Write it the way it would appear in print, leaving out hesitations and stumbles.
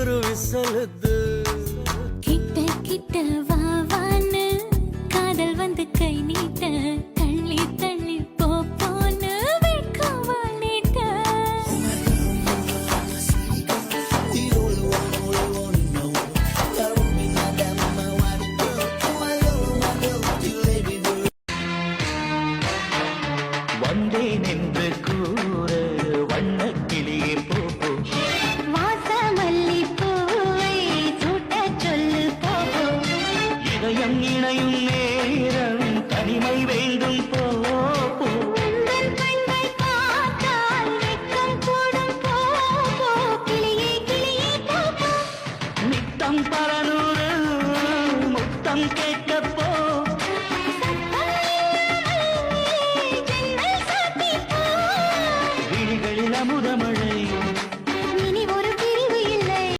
குருவி சொல்லுது கிட்ட கிட்ட வாவான்னு காதல் வந்து கை நீட்ட தள்ளி தள்ளி போன்னு வெட்கவால் நீட்ட வந்தேன் என்று கூற வண்ணக்கிளியே போ வாசமல்லி பூவை சூட்ட சொல்லு போ இதயம் இணையும்